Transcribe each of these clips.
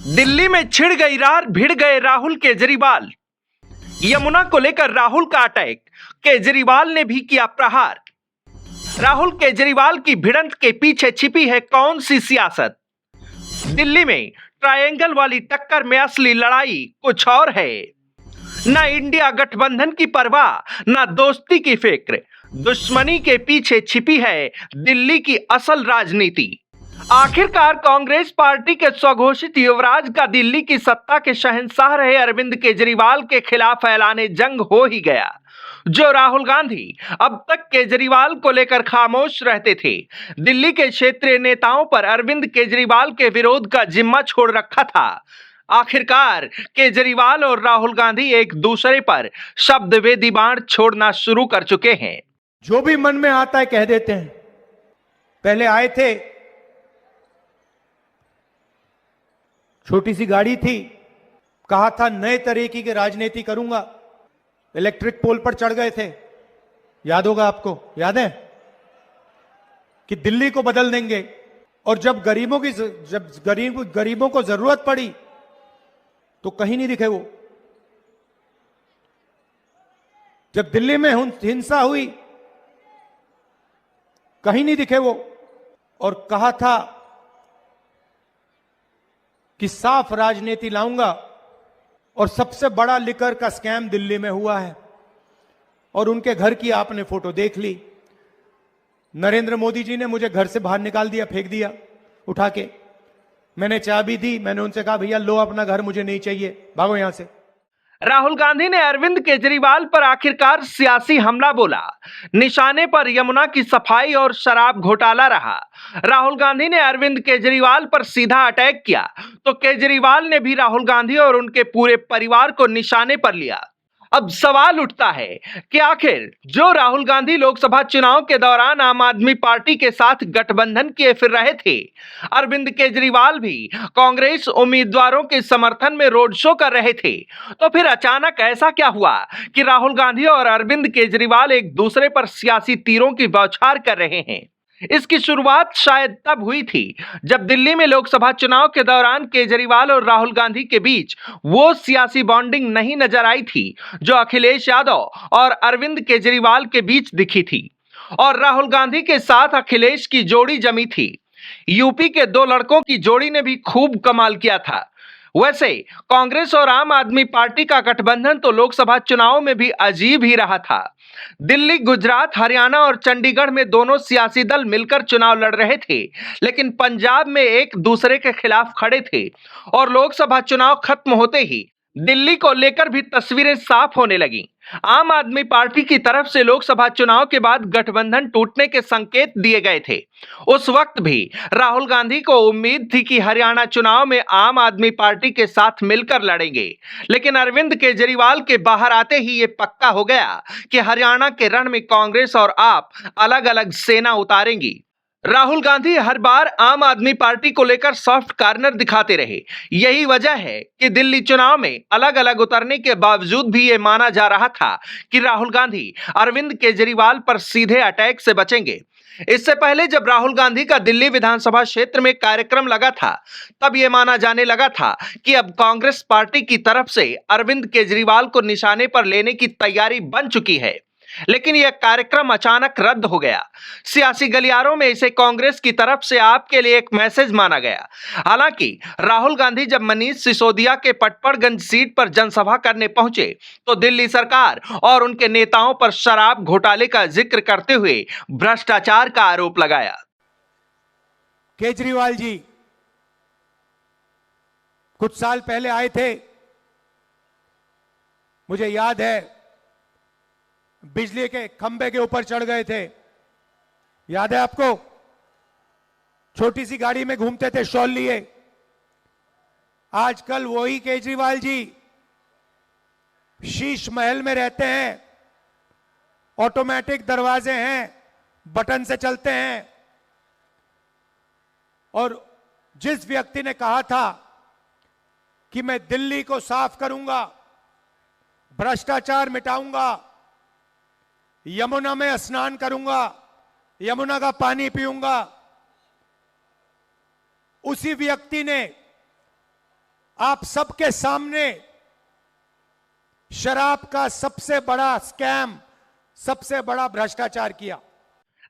दिल्ली में छिड़ गई रार, भिड़ गए राहुल केजरीवाल। यमुना को लेकर राहुल का अटैक, केजरीवाल ने भी किया प्रहार। राहुल केजरीवाल की भिड़ंत के पीछे छिपी है कौन सी सियासत? दिल्ली में ट्रायंगल वाली टक्कर में असली लड़ाई कुछ और है। न इंडिया गठबंधन की परवाह, न दोस्ती की फिक्र, दुश्मनी के पीछे छिपी है दिल्ली की असल राजनीति। आखिरकार कांग्रेस पार्टी के स्वघोषित युवराज का दिल्ली की सत्ता के शहंशाह रहे अरविंद केजरीवाल के खिलाफ ऐलाने जंग हो ही गया। जो राहुल गांधी अब तक केजरीवाल को लेकर खामोश रहते थे, दिल्ली के क्षेत्रीय नेताओं पर अरविंद केजरीवाल के विरोध का जिम्मा छोड़ रखा था। आखिरकार केजरीवाल और राहुल गांधी एक दूसरे पर शब्दवेदी बाण छोड़ना शुरू कर चुके हैं। जो भी मन में आता है कह देते हैं। पहले आए थे, छोटी सी गाड़ी थी, कहा था नए तरीके की राजनीति करूंगा, इलेक्ट्रिक पोल पर चढ़ गए थे। याद होगा आपको, याद है कि दिल्ली को बदल देंगे। और जब गरीबों को जरूरत पड़ी तो कहीं नहीं दिखे वो। जब दिल्ली में हिंसा हुई कहीं नहीं दिखे वो। और कहा था कि साफ राजनीति लाऊंगा। और सबसे बड़ा लिकर का स्कैम दिल्ली में हुआ है और उनके घर की आपने फोटो देख ली। नरेंद्र मोदी जी ने मुझे घर से बाहर निकाल दिया, फेंक दिया उठा के। मैंने चाबी दी, मैंने उनसे कहा भैया लो अपना घर, मुझे नहीं चाहिए, भागो यहां से। राहुल गांधी ने अरविंद केजरीवाल पर आखिरकार सियासी हमला बोला। निशाने पर यमुना की सफाई और शराब घोटाला रहा। राहुल गांधी ने अरविंद केजरीवाल पर सीधा अटैक किया तो केजरीवाल ने भी राहुल गांधी और उनके पूरे परिवार को निशाने पर लिया। अब सवाल उठता है कि आखिर जो राहुल गांधी लोकसभा चुनाव के दौरान आम आदमी पार्टी के साथ गठबंधन किए फिर रहे थे, अरविंद केजरीवाल भी कांग्रेस उम्मीदवारों के समर्थन में रोड शो कर रहे थे, तो फिर अचानक ऐसा क्या हुआ कि राहुल गांधी और अरविंद केजरीवाल एक दूसरे पर सियासी तीरों की बौछार कर रहे हैं? इसकी शुरुआत शायद तब हुई थी जब दिल्ली में लोकसभा चुनाव के दौरान केजरीवाल और राहुल गांधी के बीच वो सियासी बॉन्डिंग नहीं नजर आई थी जो अखिलेश यादव और अरविंद केजरीवाल के बीच दिखी थी। और राहुल गांधी के साथ अखिलेश की जोड़ी जमी थी। यूपी के दो लड़कों की जोड़ी ने भी खूब कमाल किया था। वैसे कांग्रेस और आम आदमी पार्टी का गठबंधन तो लोकसभा चुनाव में भी अजीब ही रहा था। दिल्ली, गुजरात, हरियाणा और चंडीगढ़ में दोनों सियासी दल मिलकर चुनाव लड़ रहे थे, लेकिन पंजाब में एक दूसरे के खिलाफ खड़े थे। और लोकसभा चुनाव खत्म होते ही दिल्ली को लेकर भी तस्वीरें साफ होने लगीं। आम आदमी पार्टी की तरफ से लोकसभा चुनाव के बाद गठबंधन टूटने के संकेत दिए गए थे। उस वक्त भी राहुल गांधी को उम्मीद थी कि हरियाणा चुनाव में आम आदमी पार्टी के साथ मिलकर लड़ेंगे, लेकिन अरविंद केजरीवाल के बाहर आते ही ये पक्का हो गया कि हरियाणा के रण में कांग्रेस और आप अलग अलग सेना उतारेंगी। राहुल गांधी हर बार आम आदमी पार्टी को लेकर सॉफ्ट कॉर्नर दिखाते रहे। यही वजह है कि दिल्ली चुनाव में अलग अलग उतरने के बावजूद भी ये माना जा रहा था कि राहुल गांधी अरविंद केजरीवाल पर सीधे अटैक से बचेंगे। इससे पहले जब राहुल गांधी का दिल्ली विधानसभा क्षेत्र में कार्यक्रम लगा था, तब यह माना जाने लगा था कि अब कांग्रेस पार्टी की तरफ से अरविंद केजरीवाल को निशाने पर लेने की तैयारी बन चुकी है। लेकिन यह कार्यक्रम अचानक रद्द हो गया। सियासी गलियारों में इसे कांग्रेस की तरफ से आपके लिए एक मैसेज माना गया। हालांकि राहुल गांधी जब मनीष सिसोदिया के पटपड़गंज सीट पर जनसभा करने पहुंचे तो दिल्ली सरकार और उनके नेताओं पर शराब घोटाले का जिक्र करते हुए भ्रष्टाचार का आरोप लगाया। केजरीवाल जी कुछ साल पहले आए थे, मुझे याद है, बिजली के खंभे के ऊपर चढ़ गए थे, याद है आपको? छोटी सी गाड़ी में घूमते थे, शॉल लिए। आजकल वही केजरीवाल जी शीश महल में रहते हैं, ऑटोमेटिक दरवाजे हैं, बटन से चलते हैं। और जिस व्यक्ति ने कहा था कि मैं दिल्ली को साफ करूंगा, भ्रष्टाचार मिटाऊंगा, यमुना में स्नान करूंगा, यमुना का पानी पीऊंगा, उसी व्यक्ति ने आप सबके सामने शराब का सबसे बड़ा स्कैम, सबसे बड़ा भ्रष्टाचार किया।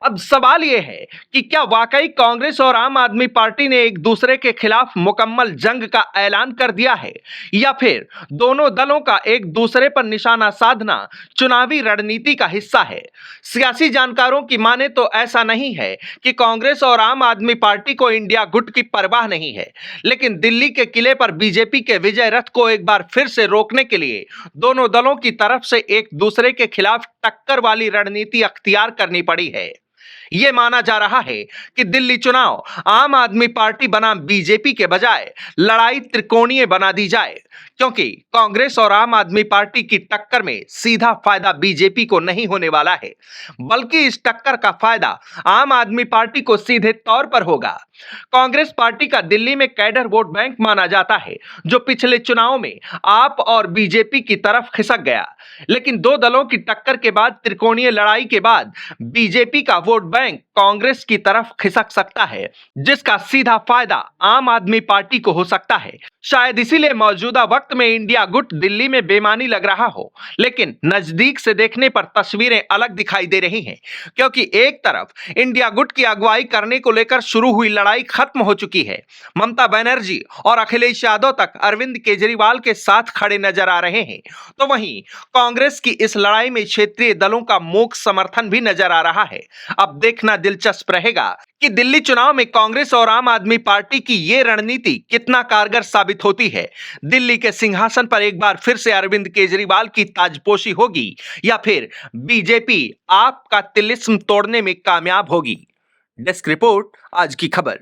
अब सवाल यह है कि क्या वाकई कांग्रेस और आम आदमी पार्टी ने एक दूसरे के खिलाफ मुकम्मल जंग का ऐलान कर दिया है, या फिर दोनों दलों का एक दूसरे पर निशाना साधना चुनावी रणनीति का हिस्सा है। सियासी जानकारों की माने तो ऐसा नहीं है कि कांग्रेस और आम आदमी पार्टी को इंडिया गुट की परवाह नहीं है, लेकिन दिल्ली के किले पर बीजेपी के विजय रथ को एक बार फिर से रोकने के लिए दोनों दलों की तरफ से एक दूसरे के खिलाफ टक्कर वाली रणनीति अख्तियार करनी पड़ी है। यह माना जा रहा है कि दिल्ली चुनाव आम आदमी पार्टी बनाम बीजेपी के बजाय लड़ाई त्रिकोणीय बना दी जाए, क्योंकि कांग्रेस और आम आदमी पार्टी की टक्कर में सीधा फायदा बीजेपी को नहीं होने वाला है, बल्कि इस टक्कर का फायदा आम आदमी पार्टी को सीधे तौर पर होगा। कांग्रेस पार्टी का दिल्ली में कैडर वोट बैंक माना जाता है, जो पिछले चुनाव में आप और बीजेपी की तरफ खिसक गया, लेकिन दो दलों की टक्कर के बाद त्रिकोणीय लड़ाई के बाद बीजेपी का वोट बैंक कांग्रेस की तरफ खिसक सकता है, जिसका सीधा फायदा आम आदमी पार्टी को हो सकता है। शायद इसीलिए मौजूदा वक्त में इंडिया गुट दिल्ली में बेमानी लग रहा हो, लेकिन नजदीक से देखने पर तस्वीरें अलग दिखाई दे रही हैं, क्योंकि एक तरफ इंडिया गुट की अगुवाई करने को लेकर शुरू हुई लड़ाई खत्म हो चुकी है। ममता बनर्जी और अखिलेश यादव तक अरविंद केजरीवाल के साथ खड़े नजर आ रहे हैं, तो वहीं कांग्रेस की इस लड़ाई में क्षेत्रीय दलों का मूक समर्थन भी नजर आ रहा है। अब देखना दिलचस्प रहेगा कि दिल्ली चुनाव में कांग्रेस और आम आदमी पार्टी की ये रणनीति कितना कारगर साबित होती है। दिल्ली के सिंहासन पर एक बार फिर से अरविंद केजरीवाल की ताजपोशी होगी, या फिर बीजेपी आप का तिलिस्म तोड़ने में कामयाब होगी। डेस्क रिपोर्ट, आज की खबर।